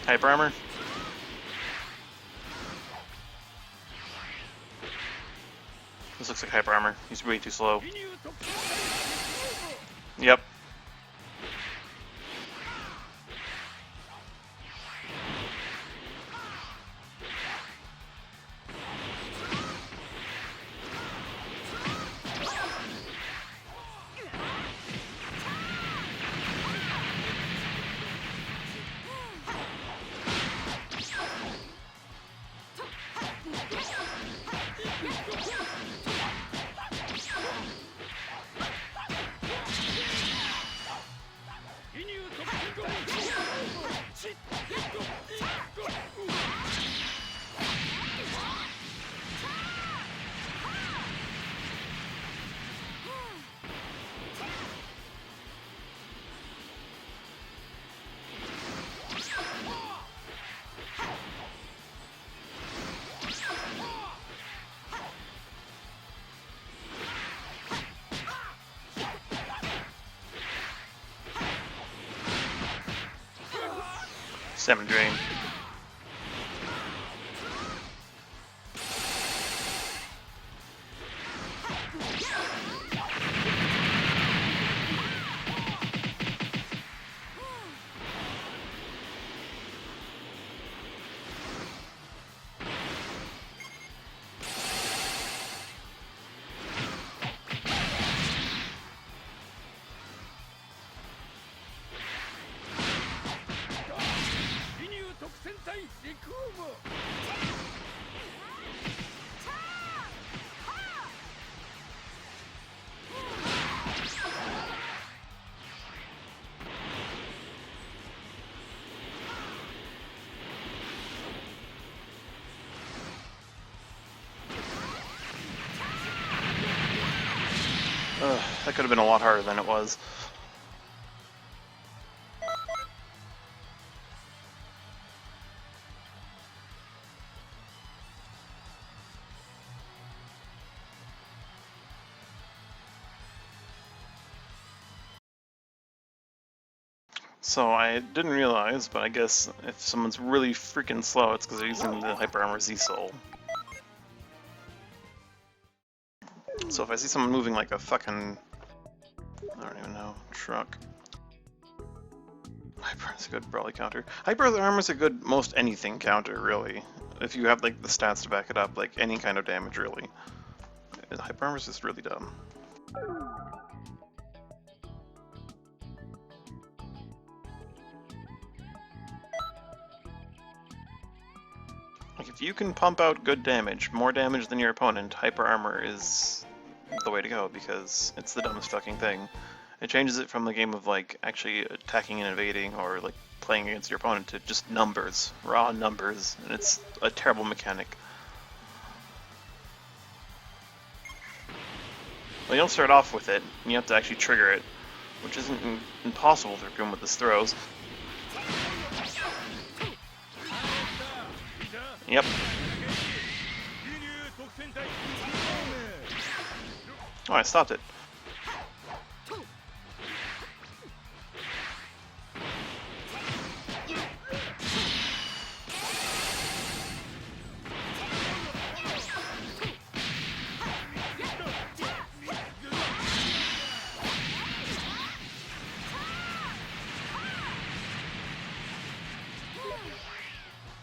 Hyper armor. This looks like hyper armor. He's way too slow. Yep. Stamina drain. That could have been a lot harder than it was. So I didn't realize, but I guess if someone's really freaking slow, it's because they're using the Hyper Armor Z-Soul. So if I see someone moving like a fucking, I don't even know, truck. Hyper is a good Brawly counter. Hyper Armor is a good most anything counter, really. If you have like the stats to back it up, like any kind of damage, really. Hyper Armor is just really dumb. Like if you can pump out good damage, more damage than your opponent, Hyper Armor is the way to go because it's the dumbest fucking thing. It changes it from the game of like actually attacking and invading or like playing against your opponent to just numbers, raw numbers, and it's a terrible mechanic. Well, you don't start off with it, and you have to actually trigger it, which isn't impossible to Raccoon with his throws. Yep. Oh, I stopped it.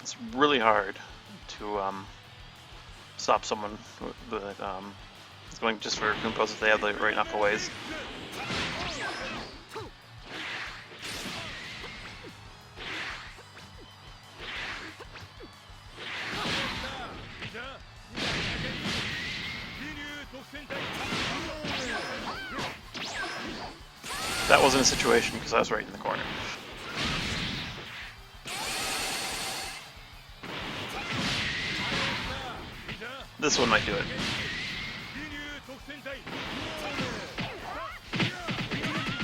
It's really hard to stop someone that is going just for Raccoon pose if they have the right knuckle ways. That wasn't a situation because I was right in the corner. This one might do it.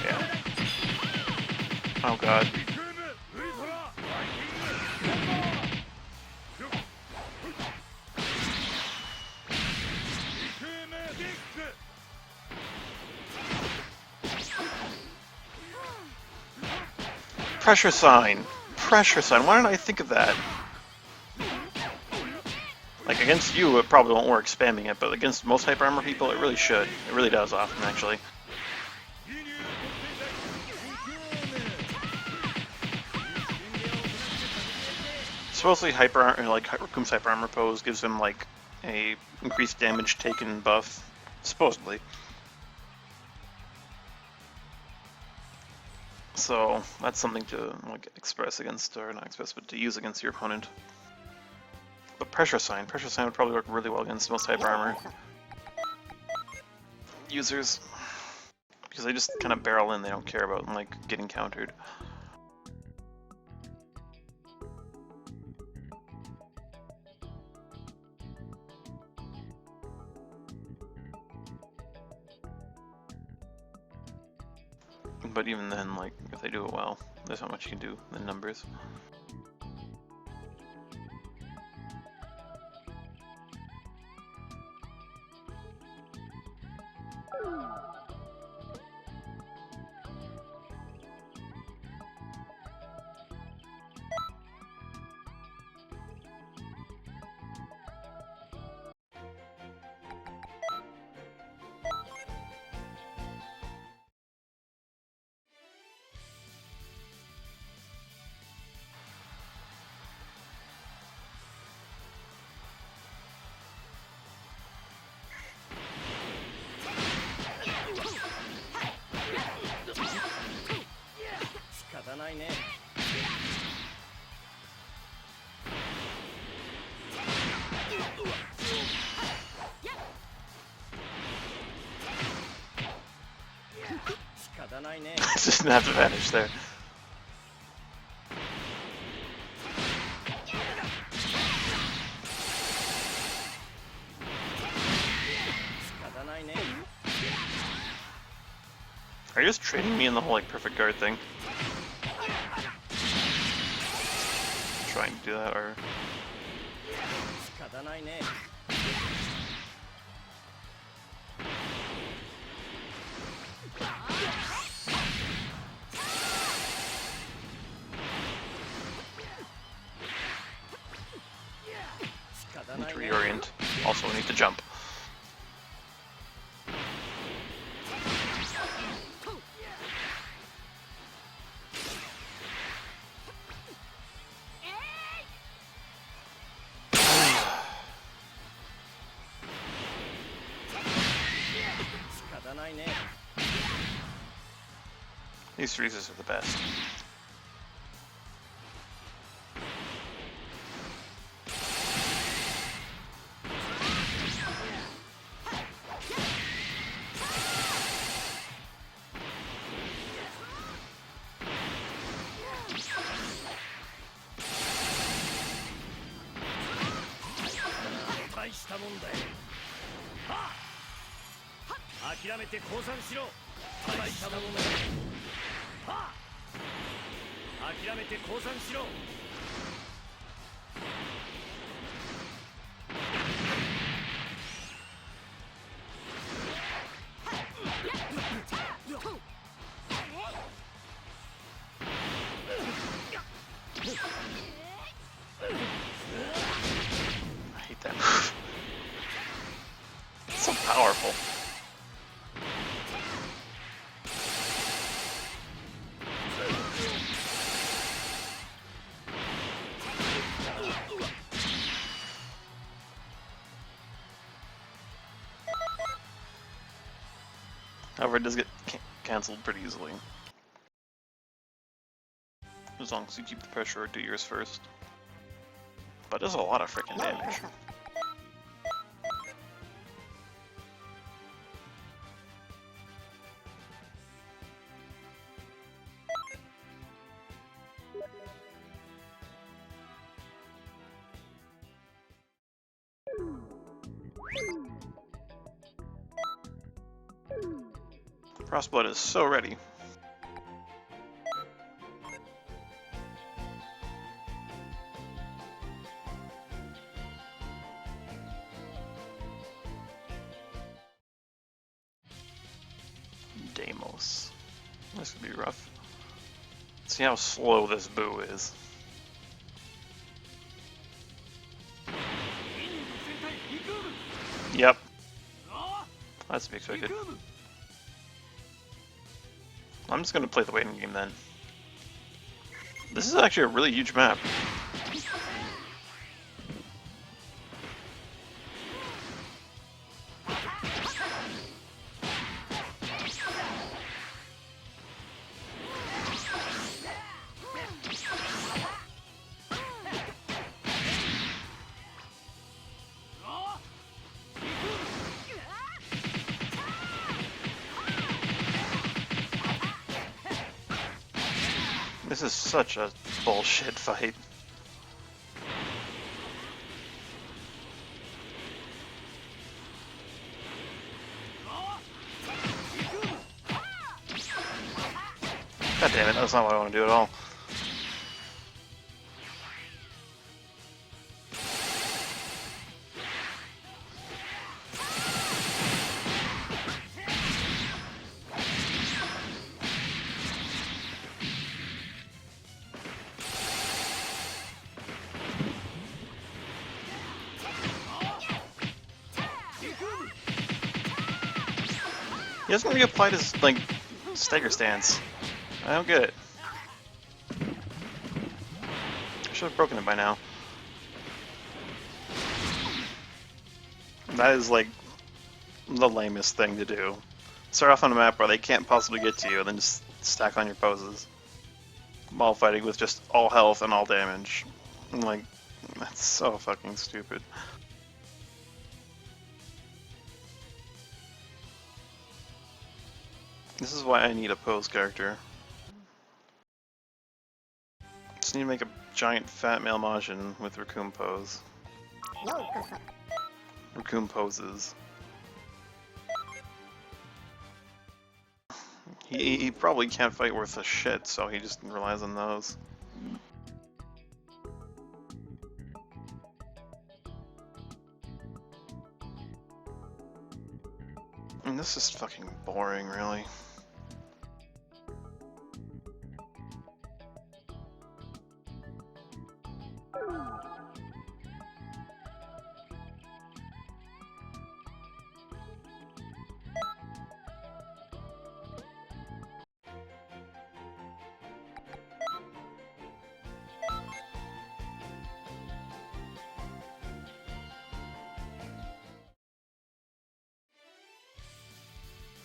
Yeah. Oh god. Pressure sign! Pressure sign, why didn't I think of that? Like, against you, it probably won't work spamming it, but against most Hyper Armor people, it really should. It really does often, actually. Supposedly Raccoon's Hyper Armor pose gives him, like, a increased damage taken buff. Supposedly. So, that's something to, like, express against, or not express, but to use against your opponent. But Pressure Sign would probably work really well against most Hyper Armor users. Because they just kind of barrel in, they don't care about, like, getting countered. But even then, like, if they do it well, there's not much you can do in numbers. Just didn't have to vanish there. Are you just trading me in the whole, like, perfect guard thing? Trying to do that, or... Need to reorient. Also, we need to jump. These freezes are the best. I hate that move. It's so powerful. However, it does get cancelled pretty easily. As long as you keep the pressure or do yours first. But it does a lot of freaking damage. Frostblood is so ready. Deimos. This could be rough. See how slow this boo is. Yep. That's to be expected. I'm just gonna play the waiting game then. This is actually a really huge map. This is such a bullshit fight. God damn it, that's not what I want to do at all. He hasn't reapplied his, like, stagger stance. I don't get it. I should have broken it by now. That is, like, the lamest thing to do. Start off on a map where they can't possibly get to you, and then just stack on your poses. While fighting with just all health and all damage. I'm like, that's so fucking stupid. This is why I need a pose character. Just need to make a giant fat male Majin with Raccoon pose. Raccoon poses. He probably can't fight worth a shit, so he just relies on those. And this is fucking boring, really.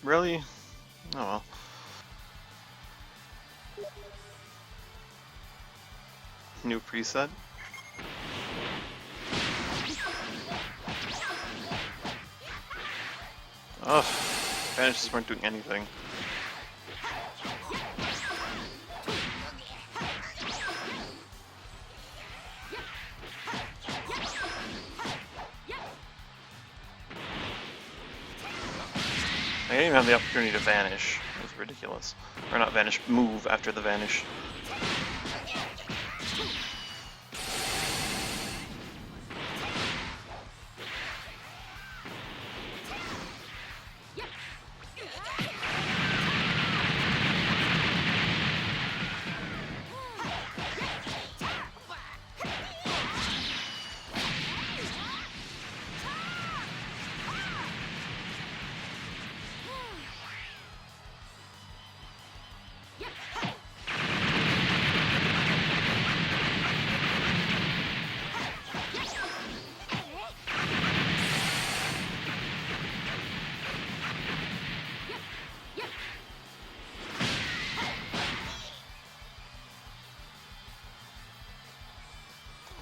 Really? Oh well. New preset? Ugh. Vanishes weren't doing anything. I didn't even have the opportunity to vanish. It was ridiculous. Or not vanish, move after the vanish.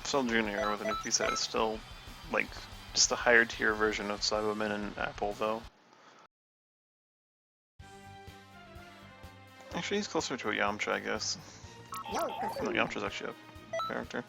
Cell Junior with a new preset is still, like, just a higher tier version of Cyberman and Apple, though. Actually, he's closer to a Yamcha, I guess. No, Yamcha's actually a character.